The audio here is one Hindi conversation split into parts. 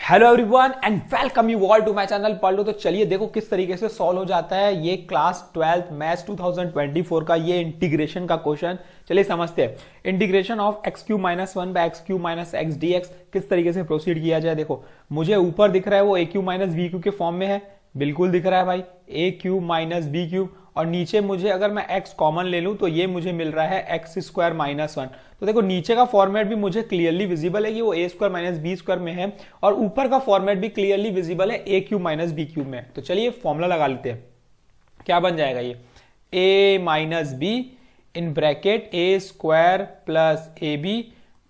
Hello everyone and welcome you all to my channel पढ़ लो। तो चलिए देखो किस तरीके से सॉल्व हो जाता है ये क्लास 12th मैथ्स 2024 का ये इंटीग्रेशन का क्वेश्चन। चलिए समझते हैं integration of x Q minus one by x Q minus x D x किस तरीके से प्रोसीड किया जाए। देखो मुझे ऊपर दिख रहा है वो ए क्यू माइनस बी क्यू के फॉर्म में है, बिल्कुल दिख रहा है भाई ए क्यू माइनस बी क्यू, और नीचे मुझे अगर मैं x कॉमन ले लूं तो ये मुझे मिल रहा है एक्स स्क्वायर माइनस वन। तो देखो नीचे का फॉर्मेट भी मुझे क्लियरली विजिबल है कि वो ए स्क्वायर माइनस बी स्क्वायर में है, और ऊपर का फॉर्मेट भी क्लियरली विजिबल है ए क्यूब माइनस बी क्यूब में। तो चलिए फॉर्मूला लगा लेते हैं, क्या बन जाएगा ये A minus B in bracket A square plus A B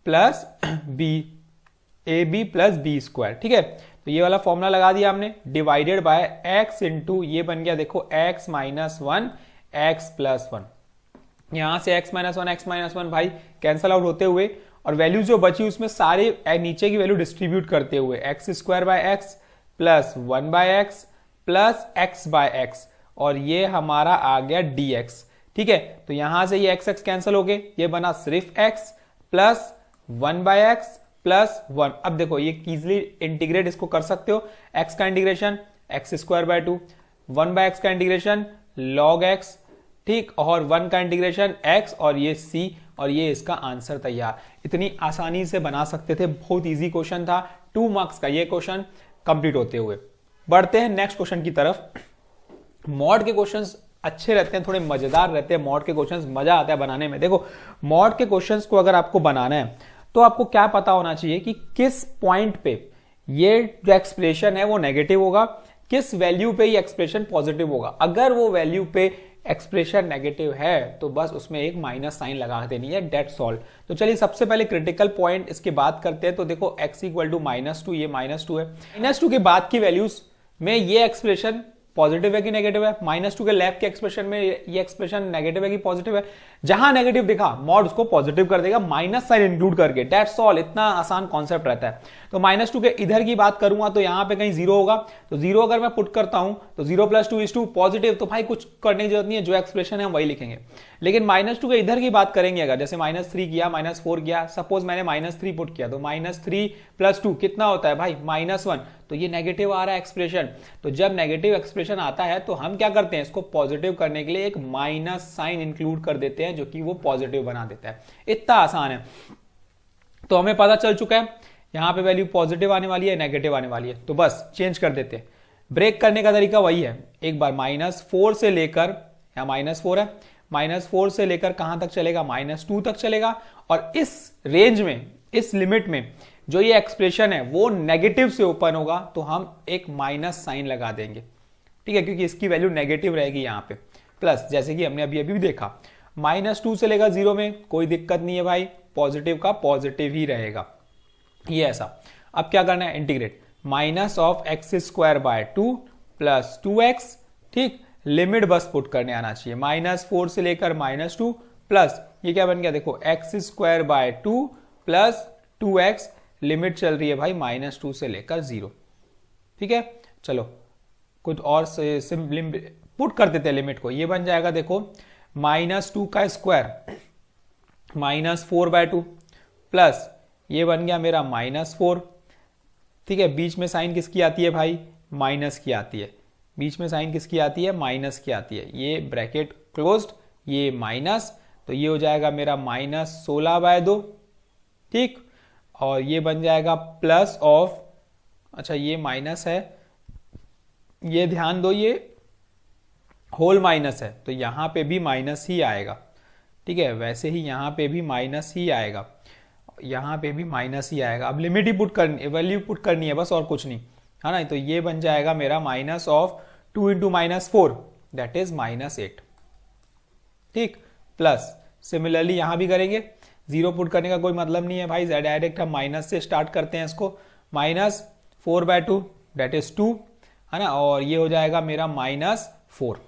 plus B, A B plus B square. ठीक है, तो ये वाला फॉर्मूला लगा दिया हमने, डिवाइडेड बाय एक्स इंटू ये बन गया देखो x minus one x plus one. यहां से एक्स माइनस वन भाई कैंसल आउट होते हुए, और वैल्यू जो बची उसमें सारे नीचे की वैल्यू डिस्ट्रीब्यूट करते हुए x square by x plus one by x plus x by x, और ये हमारा आ गया डी एक्स। ठीक है, तो यहां से ये एक्स एक्स कैंसिल हो गए, ये बना सिर्फ x plus one by x plus one. अब देखो ये इजिली इंटीग्रेट इसको कर सकते हो, एक्स का integration x square by two, one by x का इंटीग्रेशन लॉग एक्स, ठीक, और वन का इंटीग्रेशन एक्स, और ये सी, और ये इसका आंसर तैयार। इतनी आसानी से बना सकते थे, बहुत इजी क्वेश्चन था, 2 मार्क्स का ये क्वेश्चन कंप्लीट होते हुए। बढ़ते हैं नेक्स्ट क्वेश्चन की तरफ। मॉड के क्वेश्चंस अच्छे रहते हैं, थोड़े मजेदार रहते हैं, मॉड के क्वेश्चंस मजा आता है बनाने में। देखो मॉड के क्वेश्चंस को अगर आपको बनाना है तो आपको क्या पता होना चाहिए कि किस पॉइंट पे ये जो एक्सप्रेशन है वो नेगेटिव होगा, किस वैल्यू पे ये एक्सप्रेशन पॉजिटिव होगा। अगर वो वैल्यू पे एक्सप्रेशन नेगेटिव है तो बस उसमें एक माइनस साइन लगा देनी है, डेट्स ऑल। तो चलिए सबसे पहले क्रिटिकल पॉइंट इसके बात करते हैं। तो देखो x equal to minus two, ये माइनस टू है, माइनस टू के बाद की वैल्यूज में ये एक्सप्रेशन पॉजिटिव है कि नेगेटिव है, माइनस टू के लेफ्ट के एक्सप्रेशन में ये एक्सप्रेशन नेगेटिव है कि पॉजिटिव है। जहां नेगेटिव दिखा मॉड उसको पॉजिटिव कर देगा माइनस साइन इंक्लूड करके, दैट्स ऑल। इतना आसान कॉन्सेप्ट रहता है। तो माइनस टू के इधर की बात करूंगा तो यहां पे कहीं जीरो होगा, तो जीरो अगर मैं पुट करता हूं तो zero plus two is two positive, तो भाई कुछ करने की जरूरत नहीं है, जो एक्सप्रेशन है हम वही लिखेंगे। लेकिन माइनस टू के इधर की बात करेंगे, अगर जैसे माइनस थ्री किया, माइनस फोर किया, सपोज मैंने माइनस थ्री पुट किया, तो माइनस थ्री प्लस टू कितना होता है भाई माइनस वन, तो ये नेगेटिव आ रहा है एक्सप्रेशन। तो जब नेगेटिव एक्सप्रेशन आता है तो हम क्या करते हैं, इसको पॉजिटिव करने के लिए एक माइनस साइन इंक्लूड कर देते हैं, जो कि वो पॉजिटिव बना देता है। इतना आसान है। तो हमें पता चल चुका है यहां पे वैल्यू पॉजिटिव आने वाली है, नेगेटिव आने वाली है, तो बस चेंज कर देते हैं। ब्रेक करने का तरीका वही है, एक बार माइनस फोर से लेकर, या माइनस फोर है, माइनस फोर से लेकर कहां तक चलेगा, माइनस टू तक चलेगा, और इस रेंज में, इस लिमिट में जो ये एक्सप्रेशन है वो नेगेटिव से ओपन होगा, तो हम एक माइनस साइन लगा देंगे। ठीक है, क्योंकि इसकी वैल्यू नेगेटिव रहेगी यहां पे, प्लस जैसे कि हमने अभी अभी भी देखा माइनस टू से लेकर जीरो में कोई दिक्कत नहीं है भाई, पॉजिटिव का पॉजिटिव ही रहेगा, ये ऐसा। अब क्या करना है, integrate minus of x square by two plus two x, ठीक, लिमिट बस पुट करने आना चाहिए, माइनस फोर से लेकर माइनस टू प्लस ये क्या बन गया देखो x square by two plus two x, limit चल रही है भाई माइनस टू से लेकर जीरो। ठीक है, चलो कुछ और पुट कर देते हैं लिमिट को, ये बन जाएगा देखो माइनस टू का square minus four by two plus ये बन गया मेरा माइनस फोर। ठीक है, बीच में साइन किसकी आती है भाई, माइनस की आती है, बीच में साइन किसकी आती है, माइनस की आती है, ये ब्रैकेट क्लोज्ड, ये माइनस, तो ये हो जाएगा मेरा माइनस 16 बाय दो, ठीक, और ये बन जाएगा प्लस ऑफ, अच्छा ये माइनस है, ये ध्यान दो ये होल माइनस है, तो यहां पे भी माइनस ही आएगा। ठीक है, वैसे ही यहां पे भी माइनस ही आएगा, यहां पे भी माइनस ही आएगा। अब लिमिट ही पुट करनी, वैल्यू पुट करनी है बस, और कुछ नहीं है ना। तो ये बन जाएगा मेरा minus of two into minus four, that is minus eight. ठीक, प्लस सिमिलरली यहां भी करेंगे, जीरो पुट करने का कोई मतलब नहीं है भाई, डायरेक्ट हम माइनस से स्टार्ट करते हैं इसको, minus four by two that is two, है ना, और ये हो जाएगा मेरा माइनस फोर,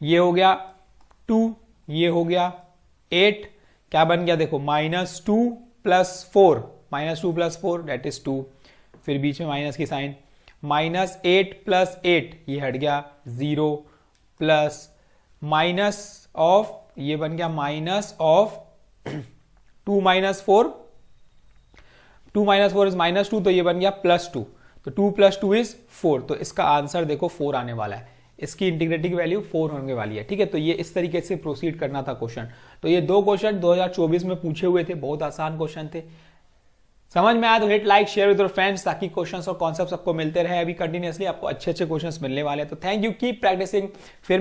ये हो गया टू, ये हो गया एट, क्या बन गया देखो minus two plus four, minus two plus four that is two, फिर बीच में माइनस की sign, minus eight plus eight ये हट गया जीरो, प्लस माइनस ऑफ ये बन गया minus of two minus four, 2 minus 4 is -2, तो ये बन गया +2, तो 2 + 2 इज 4, तो इसका आंसर देखो 4 आने वाला है, इसकी इंटीग्रेटिंग वैल्यू 4 होने वाली है। ठीक है, तो ये इस तरीके से प्रोसीड करना था क्वेश्चन। तो ये 2 क्वेश्चन 2024 में पूछे हुए थे, बहुत आसान क्वेश्चन थे। समझ में आया तो hit like, share with your friends, ताकि क्वेश्चंस और कॉन्सेप्ट्स आपको मिलते रहे अभी कंटिन्यूअसली, आपको अच्छे अच्छे क्वेश्चंस मिलने वाले हैं। तो थैंक यू, कीप प्रैक्टिसिंग। फिर